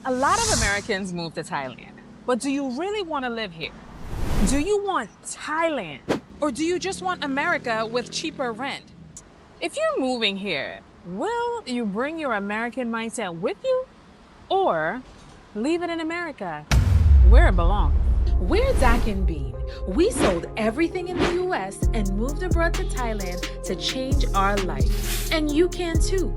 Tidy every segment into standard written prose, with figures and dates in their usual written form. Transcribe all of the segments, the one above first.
A lot of Americans move to Thailand, but do you really want to live here? Do you want Thailand, or do you just want America with cheaper rent? If you're moving here, will you bring your American mindset with you, or leave it in America where it belongs? We're Zach and Bean. We sold everything in the US and moved abroad to Thailand to change our life. And you can too.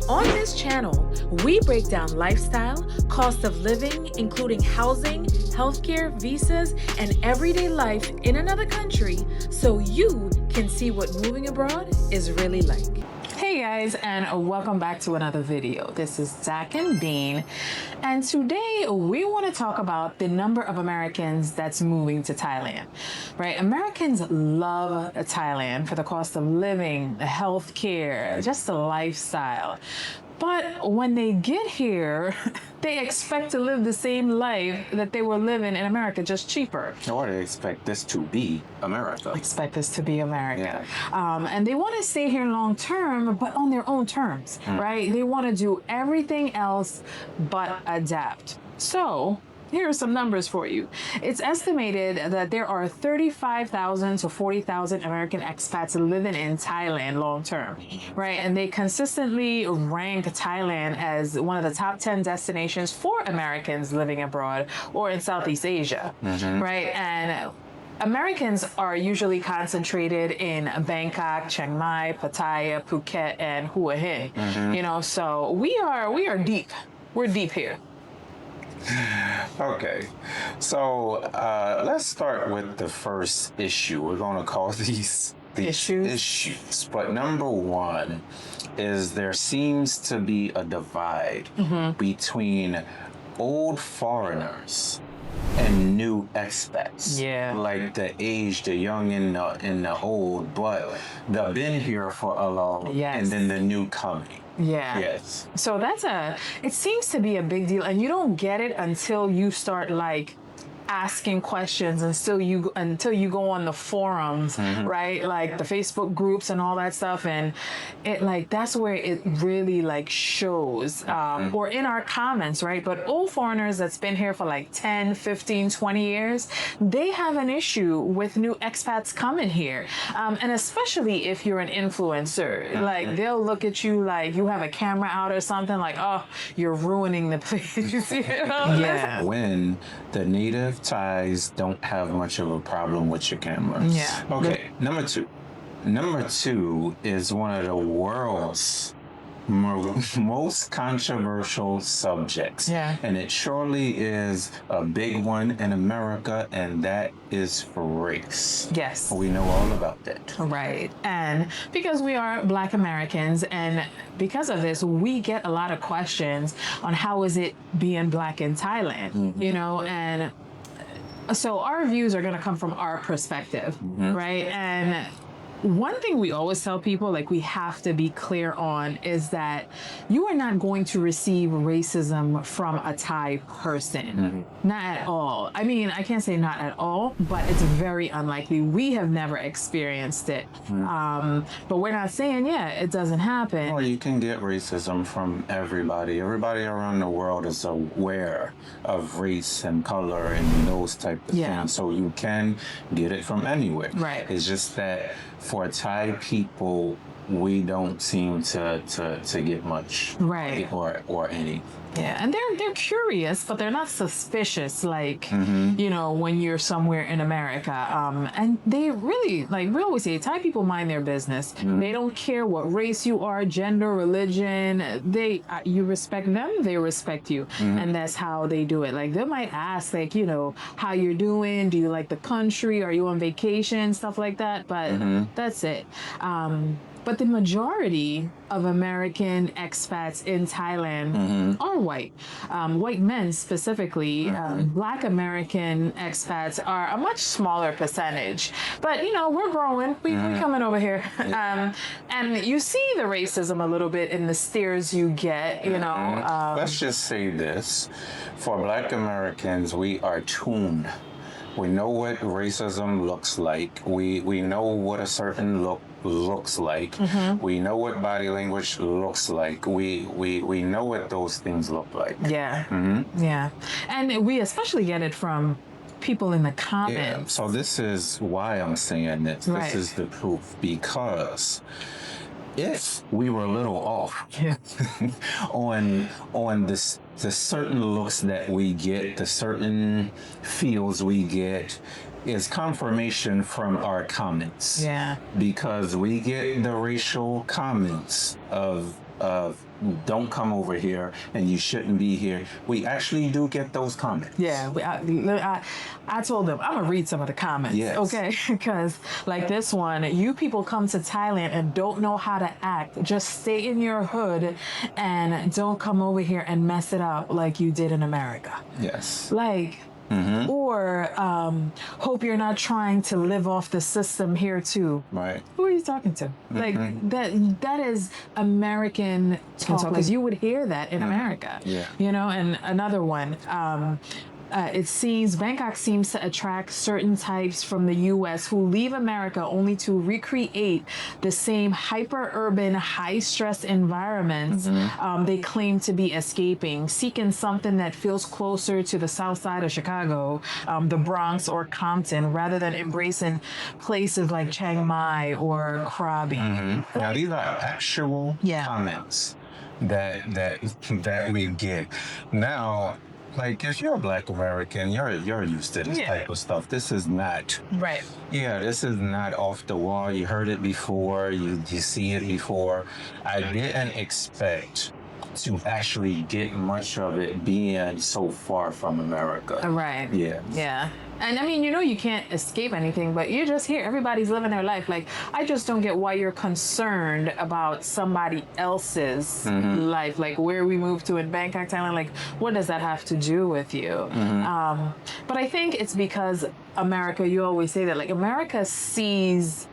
On this channel, we break down lifestyle, cost of living, including housing, healthcare, visas, and everyday life in another country so you can see what moving abroad is really like. Hey guys, and welcome back to another video. This is Zach and Bean, and today we want to talk about the number of Americans that's moving to Thailand, right? Americans love Thailand for the cost of living, the health care, just the lifestyle. But when they get here, they expect to live the same life that they were living in America, just cheaper. Or they expect this to be America. Expect this to be America. And they want to stay here long term, but on their own terms, right? They want to do everything else but adapt. So here are some numbers for you. It's estimated that there are 35,000 to 40,000 American expats living in Thailand long term, right? And they consistently rank Thailand as one of the top 10 destinations for Americans living abroad or in Southeast Asia, right? And Americans are usually concentrated in Bangkok, Chiang Mai, Pattaya, Phuket, and Hua Hin. You know, so we are deep. We're deep here. Okay, so let's start with the first issue. We're going to call these issues. But number one is there seems to be a divide between old foreigners and new expats. Yeah. Like the age, the young and the old, but they've been here for a long, and then the new coming. Yeah. Yes. So it seems to be a big deal, and you don't get it until you start asking questions until you go on the forums, right? Like the Facebook groups and all that stuff, and it that's where it really shows, or in our comments, right? But old foreigners that's been here for 10, 15, 20 years, they have an issue with new expats coming here, and especially if you're an influencer, they'll look at you like you have a camera out or something, oh, you're ruining the place. You know? Yeah. When the native Thais don't have much of a problem with your camera. Yeah. Okay, number two is one of the world's most controversial subjects. Yeah. And it surely is a big one in America, and that is race. Yes. We know all about that. Right. And because we are Black Americans, and because of this, we get a lot of questions on how is it being Black in Thailand, you know, and so our views are going to come from our perspective, right? And one thing we always tell people, we have to be clear on, is that you are not going to receive racism from a Thai person. Not at all. I mean, I can't say not at all, but it's very unlikely. We have never experienced it. But we're not saying, it doesn't happen. Well, you can get racism from everybody. Everybody around the world is aware of race and color and those type of things. So you can get it from anywhere. Right. It's just that for Thai people, we don't seem to get much, right, or any. Yeah, and they're curious, but they're not suspicious, you know, when you're somewhere in America. And they really, we always say, Thai people mind their business. They don't care what race you are, gender, religion. You respect them, they respect you, and that's how they do it. They might ask, you know, how you're doing, do you like the country, are you on vacation, stuff like that. But that's it. But the majority of American expats in Thailand are white. White men specifically. Black American expats are a much smaller percentage. But, you know, we're growing. We're coming over here. And you see the racism a little bit in the stares you get, you know. Let's just say this. For Black Americans, we are tuned We know what racism looks like. We know what a certain look looks like. We know what body language looks like. We know what those things look like. Yeah. Yeah. And we especially get it from people in the Yeah. comments. So this is why I'm saying this. Right. This is the proof, because if we were a little off Yeah. on this, the certain looks that we get, the certain feels we get, is confirmation from our comments. Yeah. Because we get the racial comments of don't come over here and you shouldn't be here. We actually do get those comments. Yeah, I told them I'm gonna read some of the comments, Yes. okay? Because like this one, you people come to Thailand and don't know how to act. Just stay in your hood and don't come over here and mess it up like you did in America. Yes. Like, or hope you're not trying to live off the system here too. Right. Who are you talking to? Like that is American talk, because you would hear that in America. Yeah. You know, and another one, it seems Bangkok seems to attract certain types from the U.S. who leave America only to recreate the same hyper-urban, high-stress environments they claim to be escaping, seeking something that feels closer to the south side of Chicago, the Bronx or Compton, rather than embracing places like Chiang Mai or Krabi. Now these are actual comments that we get. Now, like, if you're a Black American, you're used to this type of stuff. This is not. Right. Yeah, this is not off the wall. You heard it before. You see it before. I didn't expect to actually get much of it being so far from America. Right. Yeah. Yeah. And I mean, you know, you can't escape anything, but you're just here. Everybody's living their life. Like, I just don't get why you're concerned about somebody else's life. Like, where we moved to in Bangkok, Thailand, like, what does that have to do with you? But I think it's because America, you always say that, like, America sees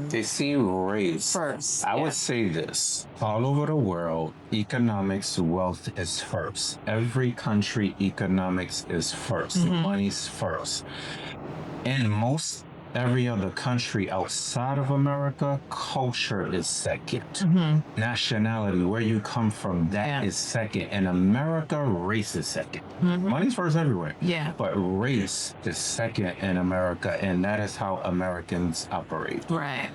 They see race first. I would say this: all over the world, economics, wealth is first. Every country, economics is 1st. Money's first. In most every other country outside of America, culture is second. Nationality, where you come from, that is second. In America, race is second. Money's first everywhere. Yeah. But race is second in America, and that is how Americans operate. Right.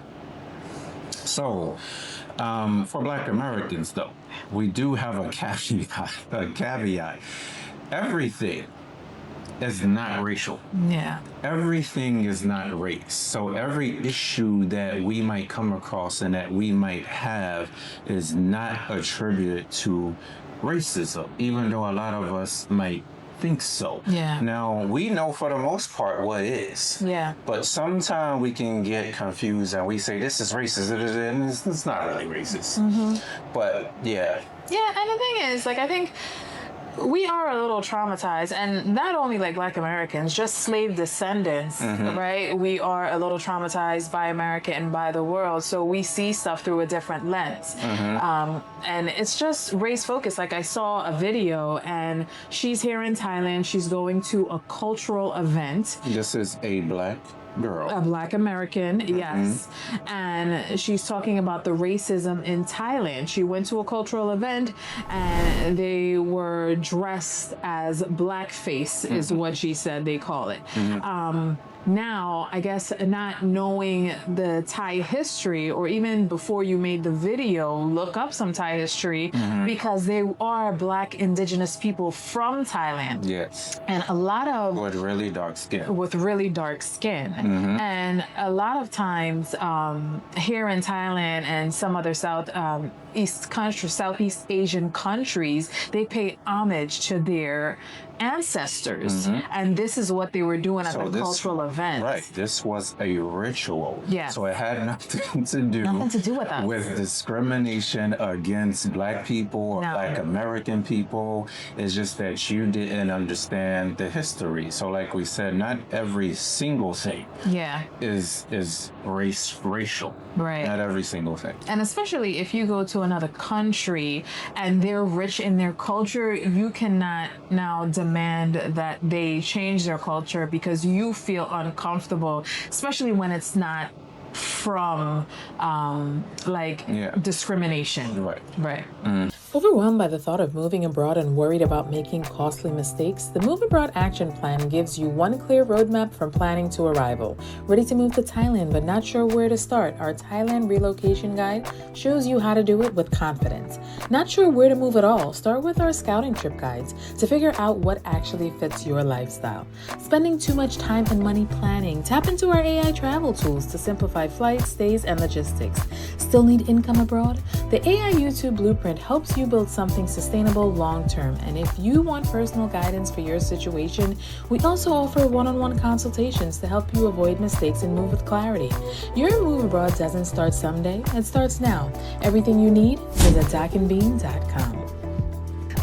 So, for Black Americans, though, we do have a caveat. Everything is not racial. Yeah. Everything is not race. So every issue that we might come across and that we might have is not attributed to racism, even though a lot of us might think so. Yeah. Now, we know for the most part what is. Yeah. But sometimes we can get confused and we say this is racist, and it's not really racist. But yeah. Yeah, and the thing is, like, I think we are a little traumatized, and not only like Black Americans, just slave descendants, right? We are a little traumatized by America and by the world, so we see stuff through a different lens. And it's just race focused. Like, I saw a video, and she's here in Thailand. She's going to a cultural event. This is a Black girl. A Black American, yes. And she's talking about the racism in Thailand. She went to a cultural event and they were dressed as blackface, is what she said they call it. Now, I guess not knowing the Thai history, or even before you made the video, look up some Thai history, because they are Black indigenous people from Thailand. Yes. And a lot of With really dark skin. with really dark skin. And a lot of times here in Thailand and some other Southeast Asian countries, they pay homage to their ancestors. And this is what they were doing at the cultural event. Right. This was a ritual. Yeah. So it had nothing to do with us. With discrimination against Black people or Black American people. It's just that you didn't understand the history. So like we said, not every single thing is racial. Right. Not every single thing. And especially if you go to another country and they're rich in their culture, you cannot now demand that they change their culture because you feel uncomfortable, especially when it's not from discrimination. Right. Overwhelmed by the thought of moving abroad and worried about making costly mistakes, the Move Abroad Action Plan gives you one clear roadmap from planning to arrival. Ready to move to Thailand but not sure where to start? Our Thailand Relocation Guide shows you how to do it with confidence. Not sure where to move at all? Start with our scouting trip guides to figure out what actually fits your lifestyle. Spending too much time and money planning? Tap into our AI travel tools to simplify flights, stays, and logistics. Still need income abroad? The AI YouTube Blueprint helps you build something sustainable long-term. And if you want personal guidance for your situation, we also offer one-on-one consultations to help you avoid mistakes and move with clarity. Your move abroad doesn't start someday, it starts now. Everything you need is at DocandBean.com.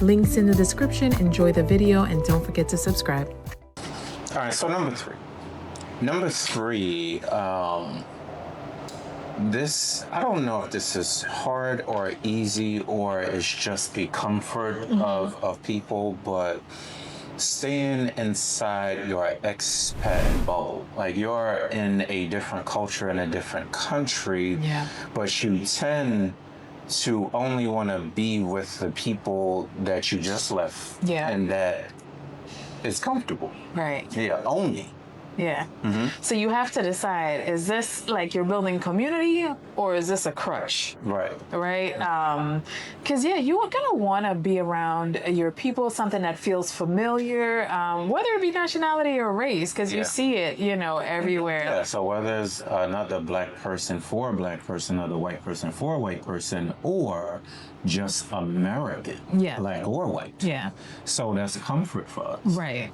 Links in the description. Enjoy the video and don't forget to subscribe. All right, so number three, this, I don't know if this is hard or easy or it's just the comfort of people, but staying inside your expat bubble, like you're in a different culture in a different country, but you tend to only want to be with the people that you just left and that is comfortable. Right. Yeah, only. Yeah. So you have to decide, is this like you're building community or is this a crush? Right. Right? Because, you're going to want to be around your people, something that feels familiar, whether it be nationality or race, because you see it, everywhere. Yeah, so whether it's another Black person for a Black person, another white person for a white person, or just American, Black or white. Yeah. So that's comfort for us. Right.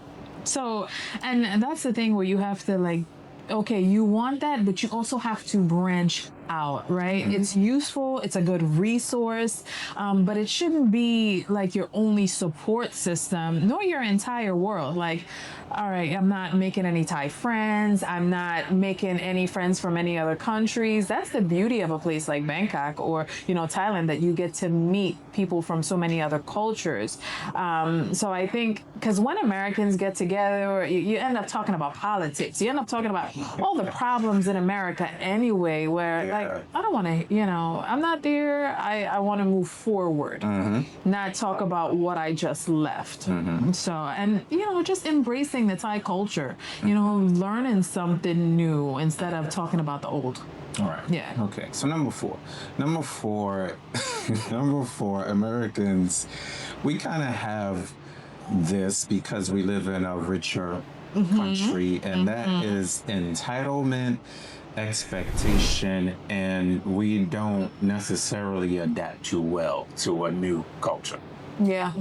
So, and that's the thing where you have to okay, you want that, but you also have to branch out, right? It's useful, it's a good resource, but it shouldn't be like your only support system, nor your entire world. Like, all right, I'm not making any Thai friends, I'm not making any friends from any other countries. That's the beauty of a place like Bangkok or, Thailand, that you get to meet people from so many other cultures. So I think, because when Americans get together, you end up talking about politics, you end up talking about all the problems in America anyway, where I don't want to, I'm not there. I want to move forward, not talk about what I just left. So, and, just embracing the Thai culture, learning something new instead of talking about the old. All right. Yeah. Okay. So number four, Americans, we kind of have this because we live in a richer country, and that is entitlement, expectation, and we don't necessarily adapt too well to a new culture. Yeah.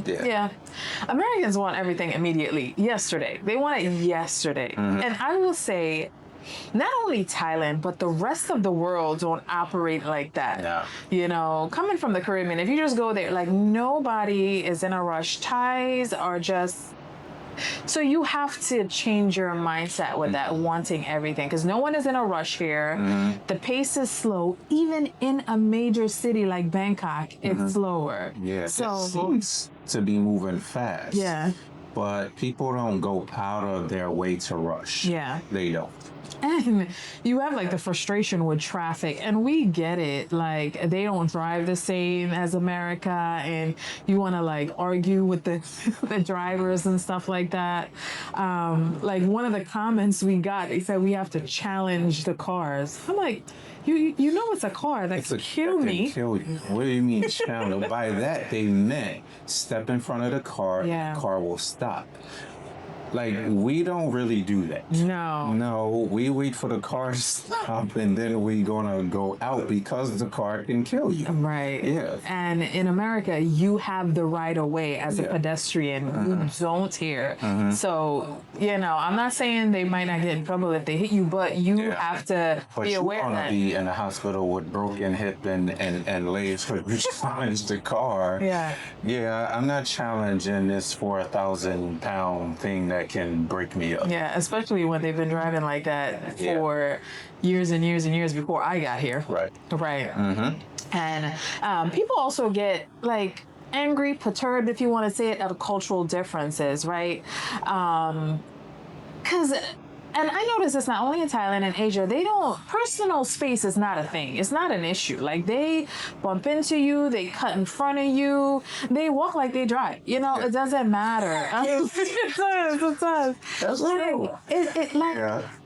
Americans want everything immediately, yesterday. They want it yesterday. And I will say, not only Thailand, but the rest of the world don't operate like that. Coming from the Caribbean, if you just go there, nobody is in a rush. Thais are just... So you have to change your mindset with that, wanting everything, because no one is in a rush here. The pace is slow. Even in a major city like Bangkok, it's slower. Yeah, so it seems to be moving fast. Yeah. But people don't go out of their way to rush. Yeah. They don't. And you have the frustration with traffic, and we get it. They don't drive the same as America, and you want to argue with the drivers and stuff like that. One of the comments we got, they said we have to challenge the cars. I'm like, you know it's a car that can kill me. Kill you. What do you mean challenge? By that they meant step in front of the car. Yeah. The car will stop. Like, we don't really do that. No. No, we wait for the car to stop and then we gonna go out because the car can kill you. Right. Yeah. And in America, you have the right of way as a pedestrian. You don't here. So, I'm not saying they might not get in trouble if they hit you, but you have to be aware But you that. want to be in a hospital with broken hip and legs for you challenge the car. Yeah. Yeah, I'm not challenging this 4,000-pound thing that can break me up. Yeah, especially when they've been driving like that for years and years and years before I got here. Right. Right. And people also get like angry, perturbed, if you want to say it, at cultural differences, right? Because and I notice this not only in Thailand and Asia, personal space is not a thing. It's not an issue. Like, they bump into you, they cut in front of you, they walk like they drive. It doesn't matter. It does. That's true.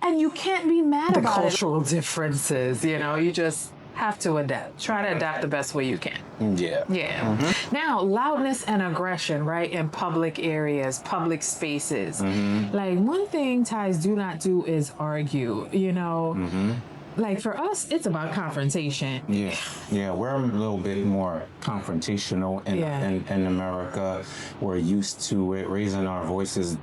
And you can't be mad about Cultural differences. you just have to adapt. Try to adapt the best way you can. Yeah. Yeah. Now, loudness and aggression, right, in public areas, public spaces. Like, one thing Thais do not do is argue, Like, for us, it's about confrontation. Yeah, we're a little bit more confrontational in America. We're used to it. Raising our voices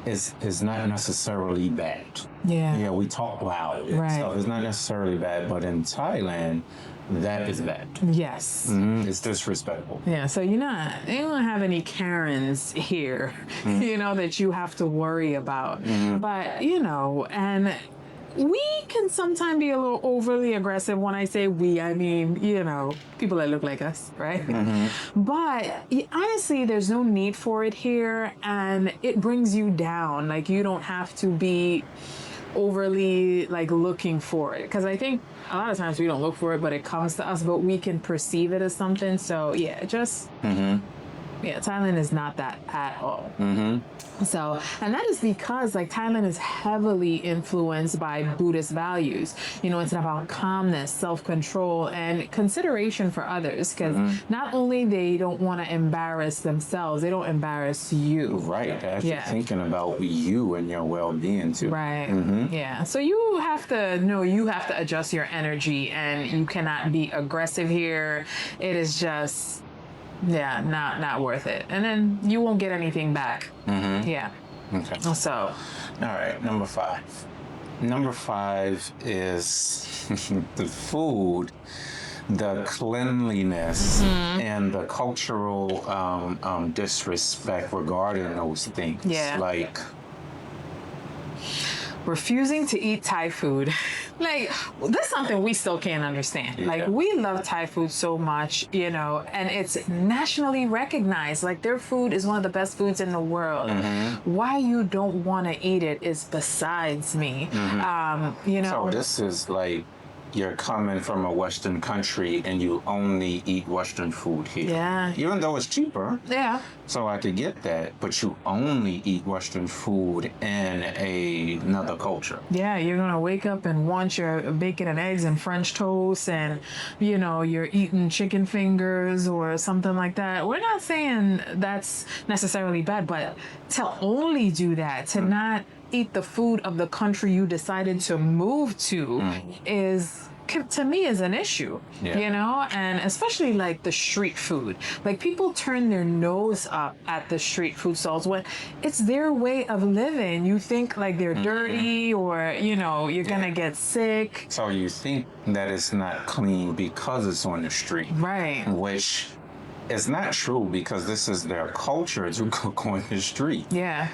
is not necessarily bad. Yeah, we talk loud. Right. So it's not necessarily bad, but in Thailand, that is bad. Yes. It's disrespectful. Yeah, so you don't have any Karens here, that you have to worry about. But, and we can sometimes be a little overly aggressive. When I say we, I mean, people that look like us, right? But honestly, there's no need for it here, and it brings you down. Like, you don't have to be overly like looking for it, because I think a lot of times we don't look for it, but it comes to us, but we can perceive it as something. So Thailand is not that at all. So, and that is because like Thailand is heavily influenced by Buddhist values. It's about calmness, self-control, and consideration for others, because not only they don't want to embarrass themselves, they don't embarrass you. Right. They're actually thinking about you and your well-being too. Right. Yeah. So you have to know you have to adjust your energy, and you cannot be aggressive here. It is just not worth it, and then you won't get anything back. Okay. So, all right, number 5 is the food, the cleanliness, and the cultural disrespect regarding those things. Like refusing to eat Thai food. Like, that's something we still can't understand. Like, we love Thai food so much, and it's nationally recognized. Like, their food is one of the best foods in the world. Why you don't want to eat it is besides me. So this is like, you're coming from a Western country and you only eat Western food here. Yeah. Even though it's cheaper. Yeah. So I could get that, but you only eat Western food in another culture. Yeah, you're gonna wake up and want your bacon and eggs and French toast, and you're eating chicken fingers or something like that. We're not saying that's necessarily bad, but to only do that, to not eat the food of the country you decided to move to to me is an issue, and especially like the street food. Like, people turn their nose up at the street food stalls when it's their way of living. You think like they're dirty, or you're gonna get sick. So you think that it's not clean because it's on the street, right? Which is not true, because this is their culture to cook on the street. Yeah.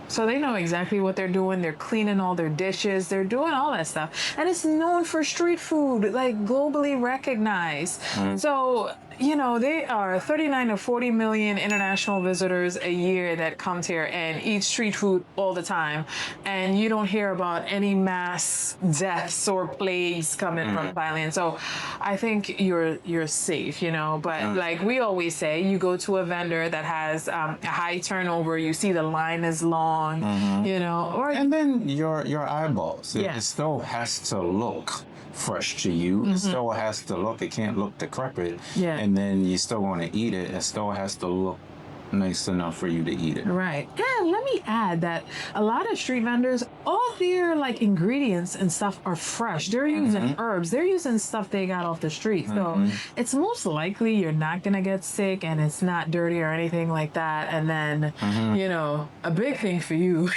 So they know exactly what they're doing. They're cleaning all their dishes. They're doing all that stuff. And it's known for street food, like globally recognized. So, they are 39 to 40 million international visitors a year that come here and eat street food all the time. And you don't hear about any mass deaths or plagues coming from Thailand. So I think you're safe, But like we always say, you go to a vendor that has a high turnover, you see the line is long, and then your eyeballs. It still has to look fresh to you. It still has to look. It can't look decrepit. Yeah. And then you still want to eat it. It still has to look nice enough for you to eat it. Right. And let me add that a lot of street vendors, all their like ingredients and stuff are fresh. They're using herbs. They're using stuff they got off the street. So it's most likely you're not gonna get sick and it's not dirty or anything like that. And then, you know, a big thing for you.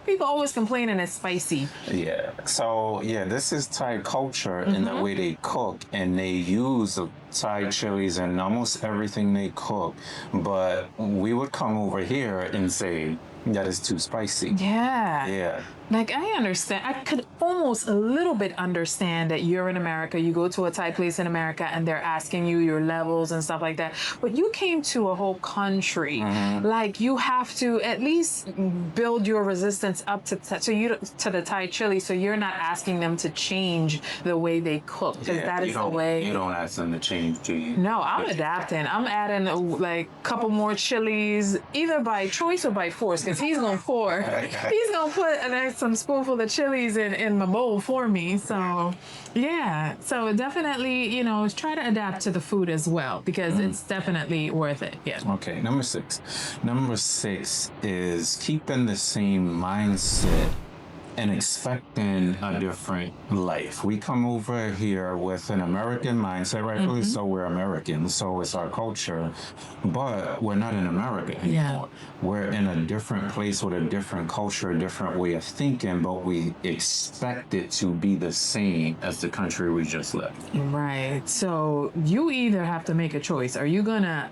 People always complaining it's spicy. Yeah. So yeah, this is Thai culture in the way they cook, and they use Thai chilies in almost everything they cook. But we would come over here and say that is too spicy. Yeah. Yeah. Like, I understand. I could almost a little bit understand that you're in America, you go to a Thai place in America, and they're asking you your levels and stuff like that. But you came to a whole country. Like, you have to at least build your resistance up to the Thai chili, so you're not asking them to change the way they cook, because that is the way. You don't ask them to change, do you? No, I'm adapting. I'm adding like a couple more chilies, either by choice or by force, because he's gonna pour. He's gonna put some spoonful of chilies in my bowl for me. So yeah, so definitely, you know, try to adapt to the food as well, because it's definitely worth it. Yeah. Okay, number six is keeping the same mindset and expecting a different life. We come over here with an American mindset, rightfully so. We're Americans, so it's our culture, but we're not in America anymore. We're in a different place with a different culture, a different way of thinking, but we expect it to be the same as the country we just left. Right. So you either have to make a choice. Are you gonna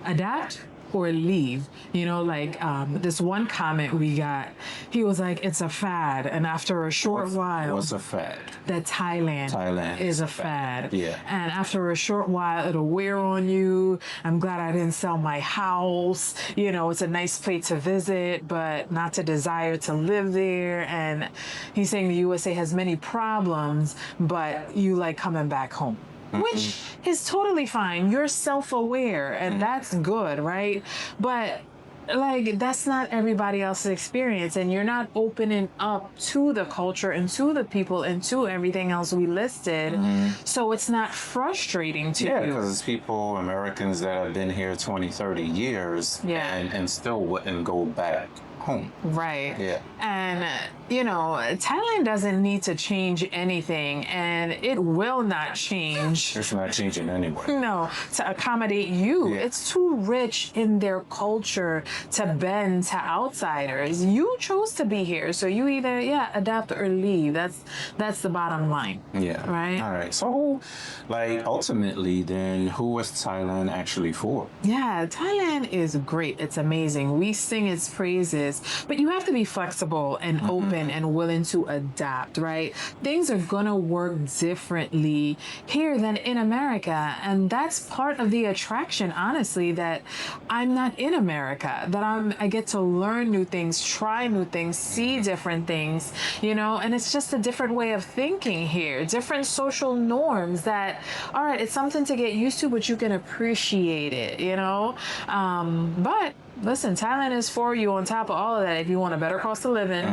adapt or leave? You know, like this one comment we got, he was like, it's a fad, and after a short while, what's a fad? That Thailand is a fad. Yeah. And after a short while, it'll wear on you. I'm glad I didn't sell my house. You know, it's a nice place to visit, but not to desire to live there. And he's saying the USA has many problems, but you like coming back home. Which is totally fine. You're self-aware, and that's good, right? But like, that's not everybody else's experience, and you're not opening up to the culture and to the people and to everything else we listed. So it's not frustrating to you. Yeah, because it's people, Americans that have been here 20, 30 years and still wouldn't go back home. Right. Yeah. And, you know, Thailand doesn't need to change anything, and it will not change. It's not changing anyway. No, to accommodate you. Yeah. It's too rich in their culture to bend to outsiders. You chose to be here, so you either, adapt or leave. That's the bottom line. Yeah. Right? All right. So, like, ultimately, then, who was Thailand actually for? Yeah, Thailand is great. It's amazing. We sing its praises, but you have to be flexible and open and willing to adapt, right? Things are gonna work differently here than in America, and that's part of the attraction, honestly, that I'm not in America, that I get to learn new things, try new things, see different things, you know, and it's just a different way of thinking here, different social norms that, all right, it's something to get used to, but you can appreciate it, you know? But listen, Thailand is for you on top of all of that. If you want a better cost of living,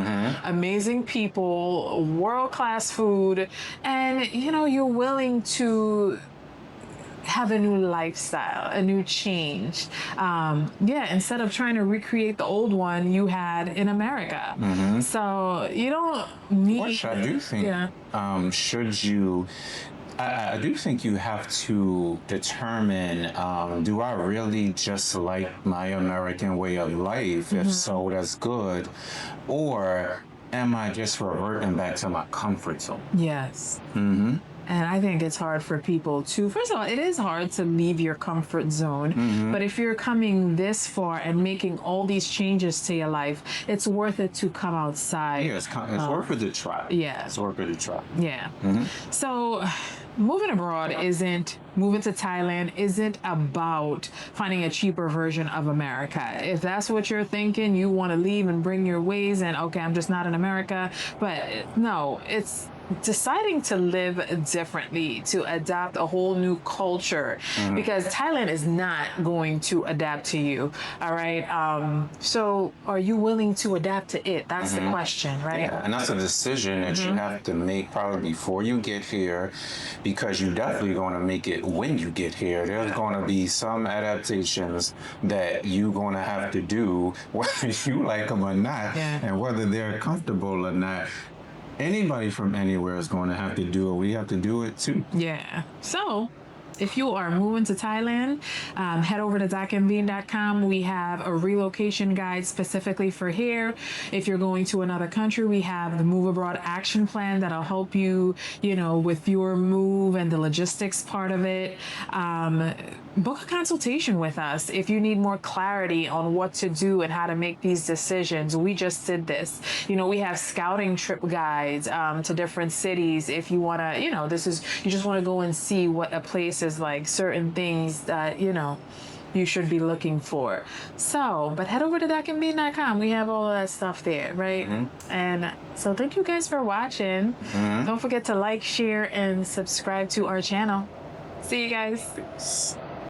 amazing people, world-class food, and, you know, you're willing to have a new lifestyle, a new change. Instead of trying to recreate the old one you had in America. So you don't need... Which I do think, should you... I do think you have to determine, do I really just like my American way of life? If so, that's good. Or am I just reverting back to my comfort zone? Yes. And I think it's hard for people to, first of all, it is hard to leave your comfort zone. But if you're coming this far and making all these changes to your life, it's worth it to come outside. Yeah, it's worth it to try. Yeah. It's worth it to try. Yeah. So moving to Thailand isn't about finding a cheaper version of America. If that's what you're thinking, you want to leave and bring your ways and, okay, I'm just not in America. But no, it's deciding to live differently, to adapt a whole new culture, because Thailand is not going to adapt to you. All right. So are you willing to adapt to it? That's the question, right? Yeah, and that's a decision that you have to make probably before you get here, because you're definitely going to make it when you get here. There's going to be some adaptations that you're going to have to do, whether you like them or not, and whether they're comfortable or not. Anybody from anywhere is going to have to do it. We have to do it too. Yeah. So if you are moving to Thailand, head over to docandbean.com. We have a relocation guide specifically for here. If you're going to another country, we have the Move Abroad Action Plan that'll help you, with your move and the logistics part of it. Book a consultation with us if you need more clarity on what to do and how to make these decisions. We just did this. We have scouting trip guides to different cities. If you want to, you just want to go and see what a place is like, certain things that, you should be looking for. So, but head over to docandbean.com. We have all of that stuff there, right? And so thank you guys for watching. Don't forget to like, share, and subscribe to our channel. See you guys.